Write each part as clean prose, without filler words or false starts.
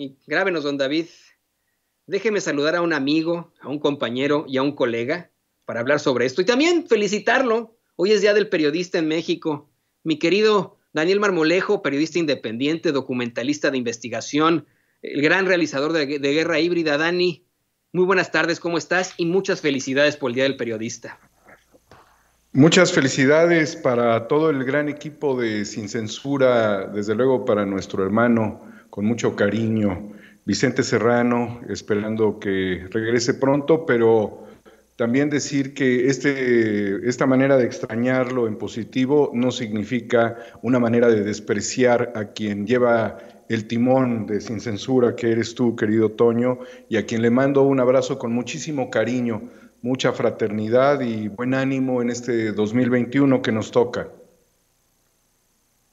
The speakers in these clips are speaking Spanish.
Y grábenos, don David. Déjeme saludar a un amigo, a un compañero y a un colega para hablar sobre esto. Y también felicitarlo. Hoy es Día del Periodista en México. Mi querido Daniel Marmolejo, periodista independiente, documentalista de investigación, el gran realizador de Guerra Híbrida. Dani, muy buenas tardes, ¿cómo estás? Y muchas felicidades por el Día del Periodista. Muchas felicidades para todo el gran equipo de Sin Censura, desde luego para nuestro hermano, con mucho cariño, Vicente Serrano, esperando que regrese pronto, pero también decir que esta manera de extrañarlo en positivo no significa una manera de despreciar a quien lleva el timón de Sin Censura, que eres tú, querido Toño, y a quien le mando un abrazo con muchísimo cariño, mucha fraternidad y buen ánimo en este 2021 que nos toca.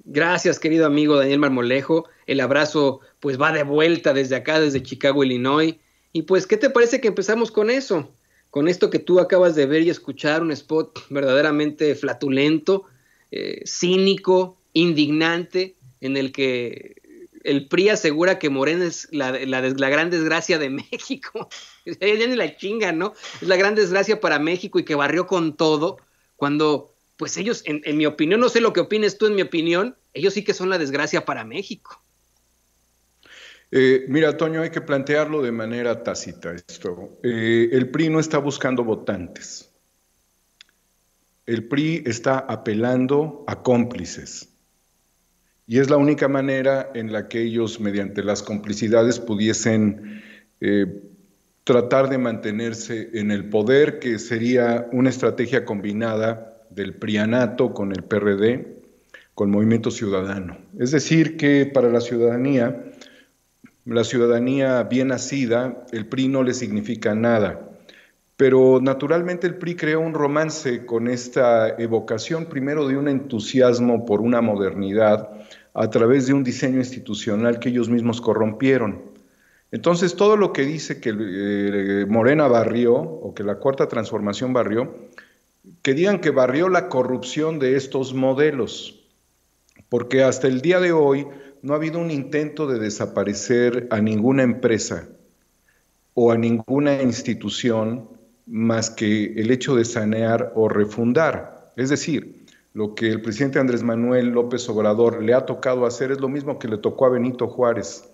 Gracias, querido amigo Daniel Marmolejo. El abrazo pues va de vuelta desde acá, desde Chicago, Illinois. Y pues, ¿qué te parece que empezamos con eso? Con esto que tú acabas de ver y escuchar, un spot verdaderamente flatulento, cínico, indignante, en el que el PRI asegura que Morena es la gran desgracia de México. Ya ni la chinga, ¿no? Es la gran desgracia para México y que barrió con todo, cuando pues ellos, en mi opinión, no sé lo que opines tú, en mi opinión, ellos sí que son la desgracia para México. Mira, Toño, hay que plantearlo de manera tácita esto. El PRI no está buscando votantes. El PRI está apelando a cómplices. Y es la única manera en la que ellos, mediante las complicidades, pudiesen tratar de mantenerse en el poder, que sería una estrategia combinada del prianato con el PRD, con Movimiento Ciudadano. Es decir, que para la ciudadanía bien nacida, el PRI no le significa nada. Pero naturalmente el PRI creó un romance con esta evocación, primero de un entusiasmo por una modernidad a través de un diseño institucional que ellos mismos corrompieron. Entonces, todo lo que dice que Morena barrió, o que la Cuarta Transformación barrió, que digan que barrió la corrupción de estos modelos, porque hasta el día de hoy no ha habido un intento de desaparecer a ninguna empresa o a ninguna institución más que el hecho de sanear o refundar. Es decir, lo que el presidente Andrés Manuel López Obrador le ha tocado hacer es lo mismo que le tocó a Benito Juárez.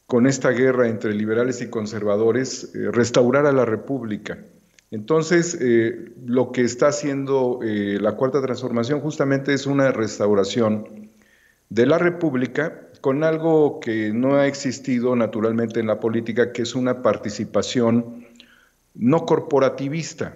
Con esta guerra entre liberales y conservadores, restaurar a la República. Entonces, lo que está haciendo la Cuarta Transformación justamente es una restauración de la República con algo que no ha existido naturalmente en la política, que es una participación no corporativista,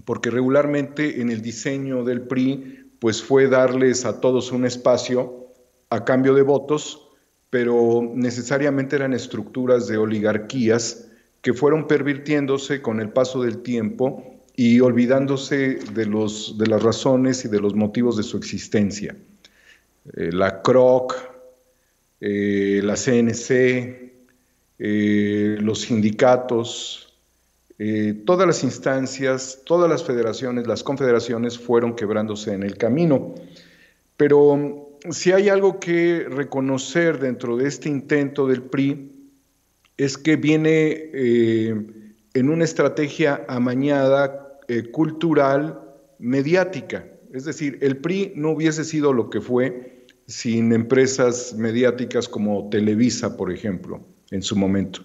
porque regularmente en el diseño del PRI pues fue darles a todos un espacio a cambio de votos, pero necesariamente eran estructuras de oligarquías que fueron pervirtiéndose con el paso del tiempo y olvidándose de las razones y de los motivos de su existencia. La CROC, la CNC, los sindicatos, todas las instancias, todas las federaciones, las confederaciones fueron quebrándose en el camino. Pero si hay algo que reconocer dentro de este intento del PRI, es que viene en una estrategia amañada, cultural, mediática. Es decir, el PRI no hubiese sido lo que fue sin empresas mediáticas como Televisa, por ejemplo, en su momento.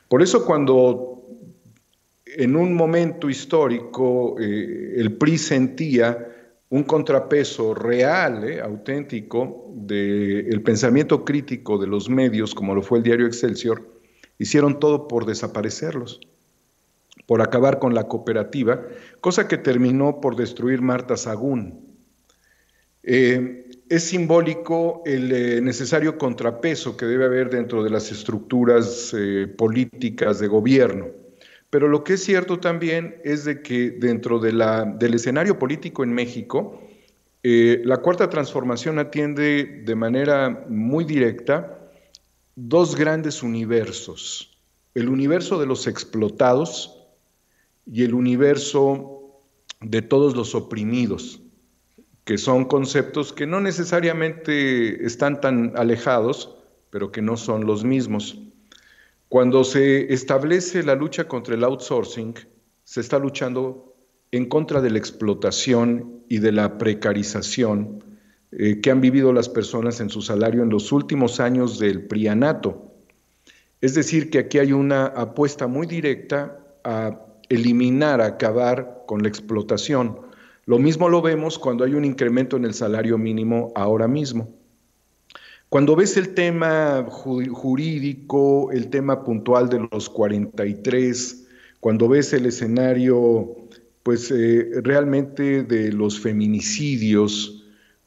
Por eso cuando en un momento histórico el PRI sentía un contrapeso real, auténtico, del pensamiento crítico de los medios, como lo fue el diario Excelsior, hicieron todo por desaparecerlos, por acabar con la cooperativa, cosa que terminó por destruir Marta Sagún. Es simbólico el necesario contrapeso que debe haber dentro de las estructuras políticas de gobierno. Pero lo que es cierto también es de que dentro del escenario político en México, la Cuarta Transformación atiende de manera muy directa dos grandes universos: el universo de los explotados y el universo de todos los oprimidos, que son conceptos que no necesariamente están tan alejados, pero que no son los mismos. Cuando se establece la lucha contra el outsourcing, se está luchando en contra de la explotación y de la precarización que han vivido las personas en su salario en los últimos años del prianato. Es decir, que aquí hay una apuesta muy directa a eliminar, a acabar con la explotación. Lo mismo lo vemos cuando hay un incremento en el salario mínimo ahora mismo. Cuando ves el tema jurídico, el tema puntual de los 43, cuando ves el escenario, pues realmente de los feminicidios,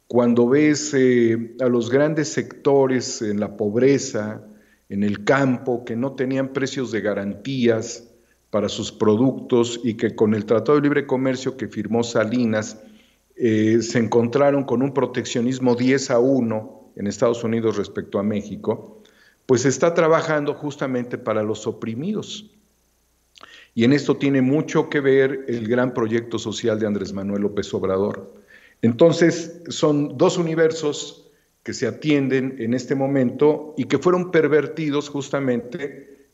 cuando ves a los grandes sectores en la pobreza, en el campo, que no tenían precios de garantías para sus productos y que con el Tratado de Libre Comercio que firmó Salinas se encontraron con un proteccionismo 10-1 en Estados Unidos respecto a México, pues está trabajando justamente para los oprimidos. Y en esto tiene mucho que ver el gran proyecto social de Andrés Manuel López Obrador. Entonces, son dos universos que se atienden en este momento y que fueron pervertidos justamente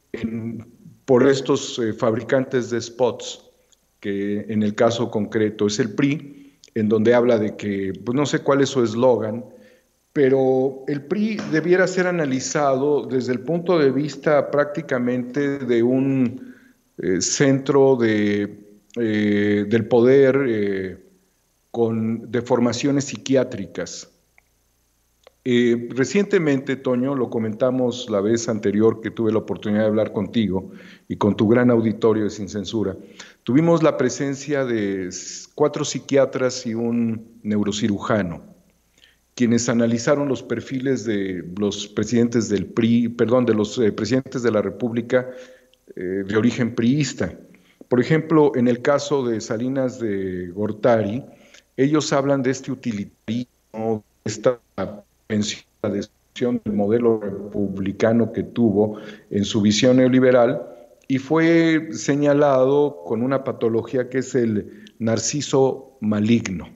por estos fabricantes de spots, que en el caso concreto es el PRI, en donde habla de que, pues no sé cuál es su eslogan, pero el PRI debiera ser analizado desde el punto de vista prácticamente de un centro del poder con deformaciones psiquiátricas. Recientemente, Toño, lo comentamos la vez anterior que tuve la oportunidad de hablar contigo y con tu gran auditorio de Sin Censura, tuvimos la presencia de 4 psiquiatras y un neurocirujano, quienes analizaron los perfiles de los presidentes del PRI, perdón, de los presidentes de la República de origen priista. Por ejemplo, en el caso de Salinas de Gortari, ellos hablan de este utilitarismo, esta pensión del modelo republicano que tuvo en su visión neoliberal y fue señalado con una patología que es el narciso maligno.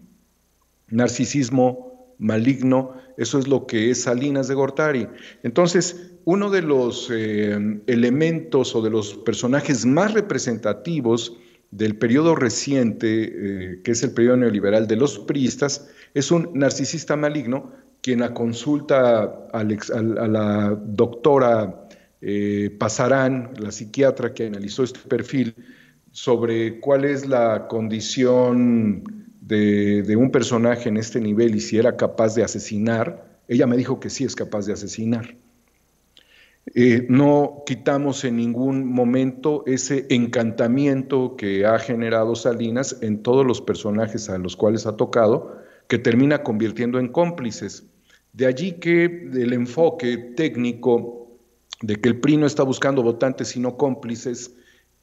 Narcisismo maligno, eso es lo que es Salinas de Gortari. Entonces, uno de los elementos o de los personajes más representativos del periodo reciente, que es el periodo neoliberal de los priistas, es un narcisista maligno, quien a consulta a la doctora Pasarán, la psiquiatra que analizó este perfil, sobre cuál es la condición de un personaje en este nivel y si era capaz de asesinar, ella me dijo que sí es capaz de asesinar. No quitamos en ningún momento ese encantamiento que ha generado Salinas en todos los personajes a los cuales ha tocado, que termina convirtiendo en cómplices. De allí que el enfoque técnico de que el PRI no está buscando votantes sino cómplices,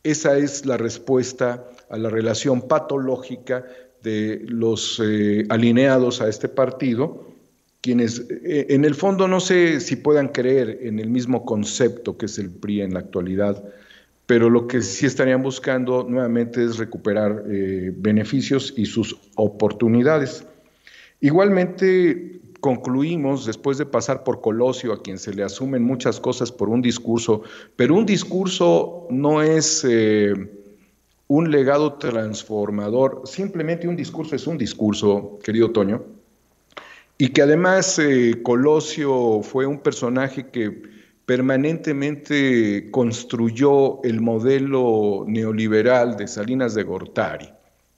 esa es la respuesta a la relación patológica de los alineados a este partido, quienes en el fondo no sé si puedan creer en el mismo concepto que es el PRI en la actualidad, pero lo que sí estarían buscando nuevamente es recuperar beneficios y sus oportunidades. Igualmente concluimos, después de pasar por Colosio, a quien se le asumen muchas cosas por un discurso, pero un discurso no es un legado transformador, simplemente un discurso es un discurso, querido Toño, y que además Colosio fue un personaje que permanentemente construyó el modelo neoliberal de Salinas de Gortari,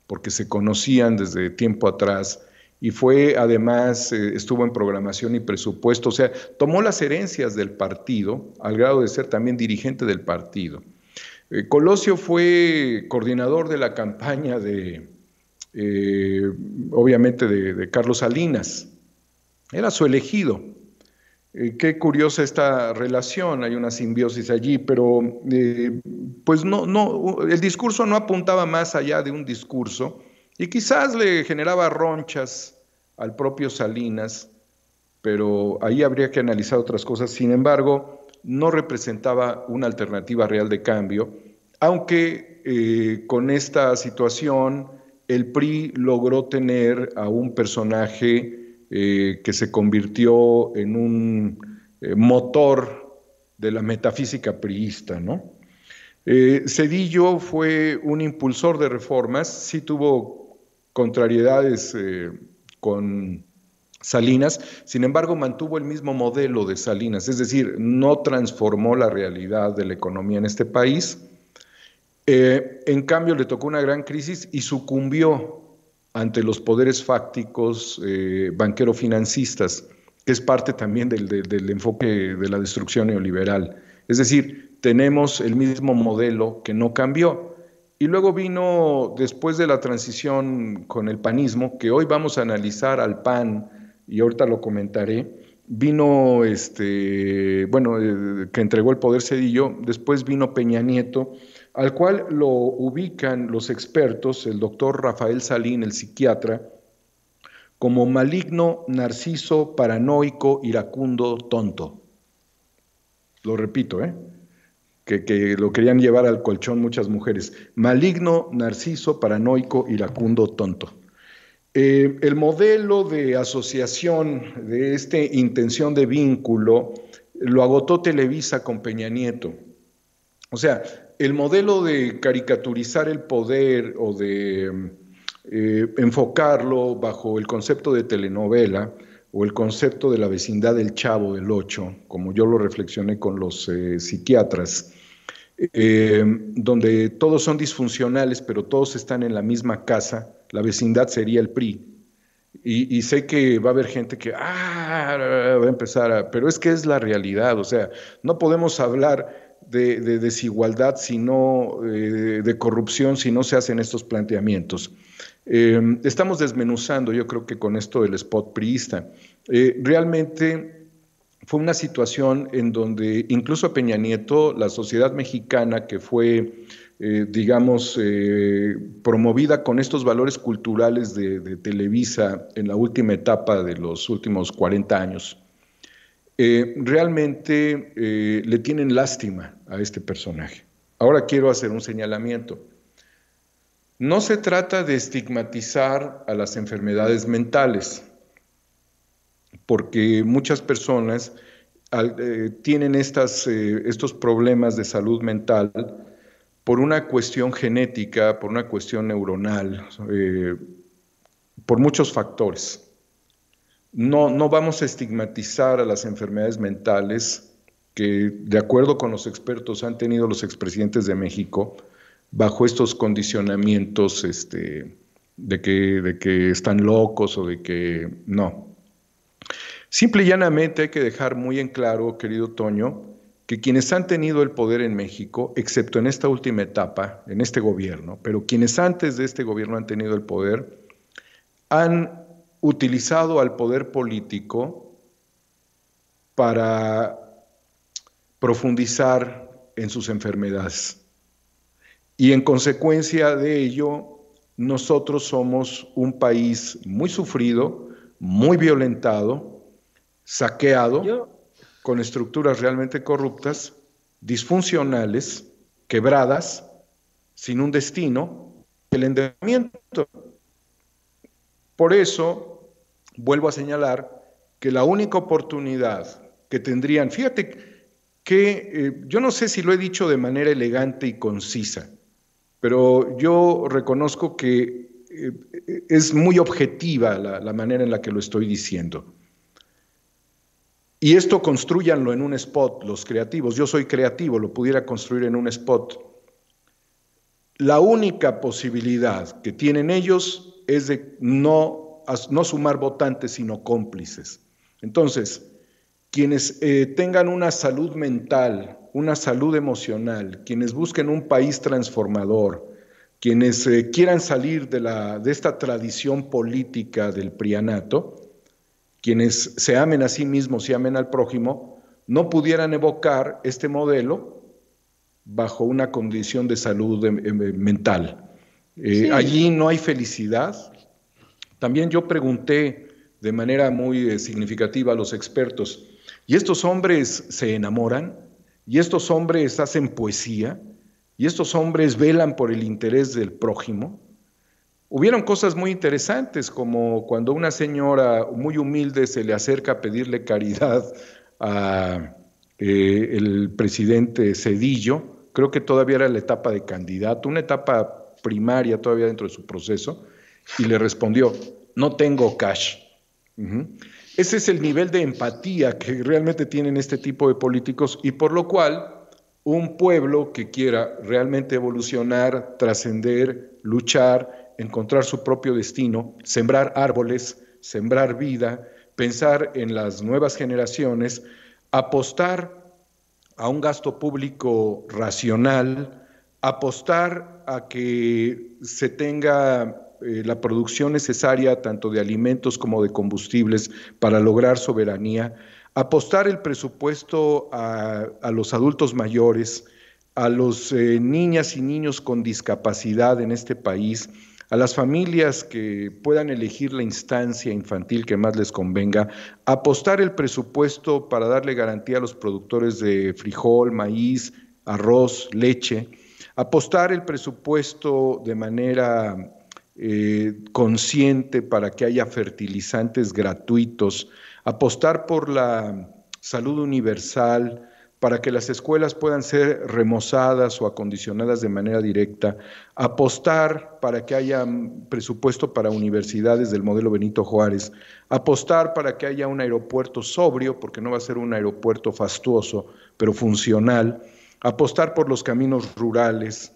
porque se conocían desde tiempo atrás, y fue además, estuvo en programación y presupuesto, o sea, tomó las herencias del partido, al grado de ser también dirigente del partido. Colosio fue coordinador de la campaña obviamente de Carlos Salinas, era su elegido. Qué curiosa esta relación, hay una simbiosis allí, pero pues el discurso no apuntaba más allá de un discurso y quizás le generaba ronchas al propio Salinas, pero ahí habría que analizar otras cosas. Sin embargo, no representaba una alternativa real de cambio, aunque con esta situación el PRI logró tener a un personaje que se convirtió en un motor de la metafísica priista, ¿no? Zedillo fue un impulsor de reformas, sí tuvo contrariedades con Salinas, sin embargo mantuvo el mismo modelo de Salinas, es decir, no transformó la realidad de la economía en este país. En cambio le tocó una gran crisis y sucumbió ante los poderes fácticos banquero-financistas, que es parte también del enfoque de la destrucción neoliberal. Es decir, tenemos el mismo modelo que no cambió. Y luego vino, después de la transición con el panismo, que hoy vamos a analizar al PAN, y ahorita lo comentaré, vino, que entregó el poder Zedillo, después vino Peña Nieto, al cual lo ubican los expertos, el doctor Rafael Salín, el psiquiatra, como maligno, narciso, paranoico, iracundo, tonto. Lo repito, que lo querían llevar al colchón muchas mujeres. Maligno, narciso, paranoico, iracundo, tonto. El modelo de asociación de esta intención de vínculo lo agotó Televisa con Peña Nieto. O sea, el modelo de caricaturizar el poder o de enfocarlo bajo el concepto de telenovela o el concepto de la vecindad del Chavo del Ocho, como yo lo reflexioné con los psiquiatras, donde todos son disfuncionales, pero todos están en la misma casa, la vecindad sería el PRI. Y sé que va a haber gente que va a empezar pero es que es la realidad, o sea, no podemos hablar de desigualdad, sino de corrupción, si no se hacen estos planteamientos. Estamos desmenuzando, yo creo que con esto del spot priista. Realmente fue una situación en donde incluso a Peña Nieto, la sociedad mexicana que fue, promovida con estos valores culturales de Televisa en la última etapa de los últimos 40 años, realmente le tienen lástima a este personaje. Ahora quiero hacer un señalamiento. No se trata de estigmatizar a las enfermedades mentales, porque muchas personas tienen estos problemas de salud mental por una cuestión genética, por una cuestión neuronal, por muchos factores. No vamos a estigmatizar a las enfermedades mentales que, de acuerdo con los expertos, han tenido los expresidentes de México bajo estos condicionamientos de que están locos o de que no. Simple y llanamente hay que dejar muy en claro, querido Toño, que quienes han tenido el poder en México, excepto en esta última etapa, en este gobierno, pero quienes antes de este gobierno han tenido el poder, han utilizado al poder político para profundizar en sus enfermedades. Y en consecuencia de ello, nosotros somos un país muy sufrido, muy violentado, saqueado, con estructuras realmente corruptas, disfuncionales, quebradas, sin un destino, el endeudamiento. Por eso, vuelvo a señalar que la única oportunidad que tendrían, fíjate que yo no sé si lo he dicho de manera elegante y concisa, pero yo reconozco que es muy objetiva la manera en la que lo estoy diciendo. Y esto construyanlo en un spot, los creativos. Yo soy creativo, lo pudiera construir en un spot. La única posibilidad que tienen ellos es de no sumar votantes, sino cómplices. Entonces, quienes tengan una salud mental, una salud emocional, quienes busquen un país transformador, quienes quieran salir de esta tradición política del prianato, quienes se amen a sí mismos y amen al prójimo, no pudieran evocar este modelo bajo una condición de salud mental. Sí. Allí no hay felicidad. También yo pregunté de manera muy significativa a los expertos, ¿y estos hombres se enamoran? ¿Y estos hombres hacen poesía? ¿Y estos hombres velan por el interés del prójimo? Hubieron cosas muy interesantes, como cuando una señora muy humilde se le acerca a pedirle caridad a el presidente Zedillo, creo que todavía era la etapa de candidato, una etapa primaria todavía dentro de su proceso, y le respondió, no tengo cash. Ese es el nivel de empatía que realmente tienen este tipo de políticos y por lo cual un pueblo que quiera realmente evolucionar, trascender, luchar, encontrar su propio destino, sembrar árboles, sembrar vida, pensar en las nuevas generaciones, apostar a un gasto público racional, apostar a que se tenga la producción necesaria tanto de alimentos como de combustibles para lograr soberanía, apostar el presupuesto a los adultos mayores, a los niñas y niños con discapacidad en este país, a las familias que puedan elegir la instancia infantil que más les convenga, apostar el presupuesto para darle garantía a los productores de frijol, maíz, arroz, leche, apostar el presupuesto de manera consciente para que haya fertilizantes gratuitos, apostar por la salud universal, para que las escuelas puedan ser remozadas o acondicionadas de manera directa, apostar para que haya presupuesto para universidades del modelo Benito Juárez, apostar para que haya un aeropuerto sobrio, porque no va a ser un aeropuerto fastuoso, pero funcional, apostar por los caminos rurales,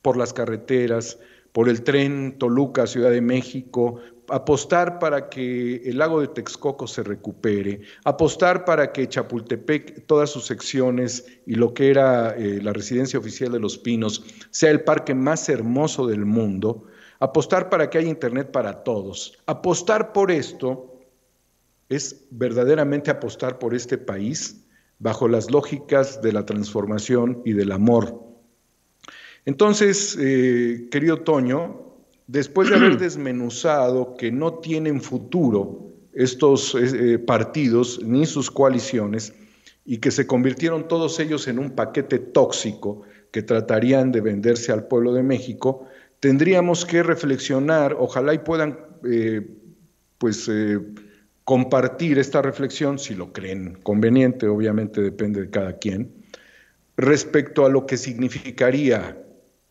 por las carreteras, por el tren Toluca, Ciudad de México, apostar para que el lago de Texcoco se recupere, apostar para que Chapultepec, todas sus secciones y lo que era la residencia oficial de Los Pinos, sea el parque más hermoso del mundo, apostar para que haya internet para todos. Apostar por esto es verdaderamente apostar por este país bajo las lógicas de la transformación y del amor. Entonces, querido Toño, después de haber desmenuzado que no tienen futuro estos partidos ni sus coaliciones y que se convirtieron todos ellos en un paquete tóxico que tratarían de venderse al pueblo de México, tendríamos que reflexionar, ojalá y puedan compartir esta reflexión, si lo creen conveniente, obviamente depende de cada quien, respecto a lo que significaría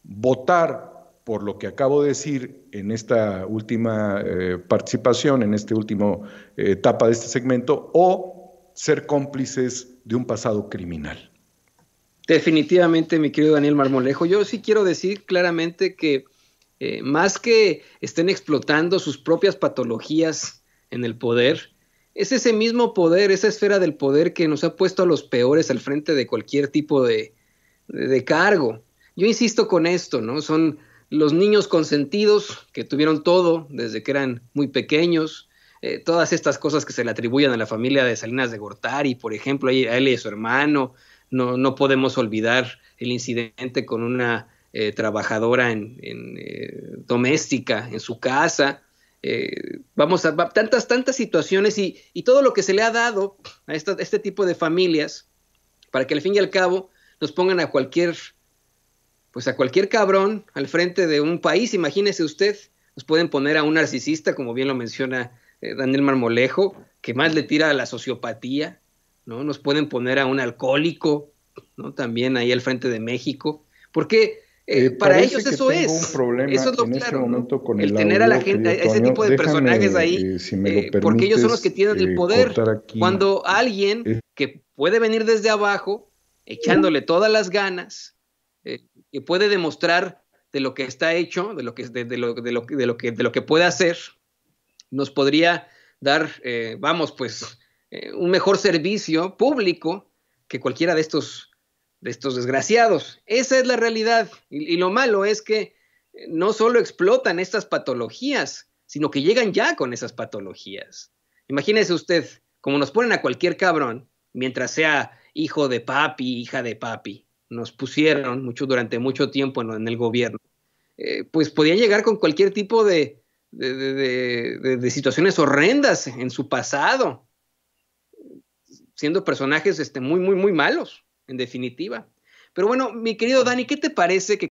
votar por lo que acabo de decir en esta última participación, en esta última etapa de este segmento, o ser cómplices de un pasado criminal. Definitivamente, mi querido Daniel Marmolejo, yo sí quiero decir claramente que más que estén explotando sus propias patologías en el poder, es ese mismo poder, esa esfera del poder que nos ha puesto a los peores al frente de cualquier tipo de cargo. Yo insisto con esto, ¿no? Son los niños consentidos que tuvieron todo desde que eran muy pequeños, todas estas cosas que se le atribuyen a la familia de Salinas de Gortari, por ejemplo, a él y a su hermano. No podemos olvidar el incidente con una trabajadora doméstica en su casa. Vamos a tantas situaciones y todo lo que se le ha dado a este tipo de familias para que al fin y al cabo nos pongan a cualquier cabrón al frente de un país. Imagínese usted, nos pueden poner a un narcisista, como bien lo menciona Daniel Marmolejo, que más le tira a la sociopatía, ¿no? Nos pueden poner a un alcohólico, ¿no? También ahí al frente de México, porque para ellos eso es. Eso es lo en claro, este momento, ¿no? Con el tener a la gente, a ese tipo de personajes ahí, si me lo permites, porque ellos son los que tienen el poder. Cuando alguien que puede venir desde abajo, echándole todas las ganas, que puede demostrar de lo que está hecho, de lo que puede hacer, nos podría dar, un mejor servicio público que cualquiera de estos desgraciados. Esa es la realidad. Y lo malo es que no solo explotan estas patologías, sino que llegan ya con esas patologías. Imagínese usted, como nos ponen a cualquier cabrón, mientras sea hijo de papi, hija de papi, nos pusieron durante mucho tiempo en el gobierno, pues podían llegar con cualquier tipo de situaciones horrendas en su pasado, siendo personajes muy, muy, muy malos, en definitiva. Pero bueno, mi querido Dani, ¿qué te parece que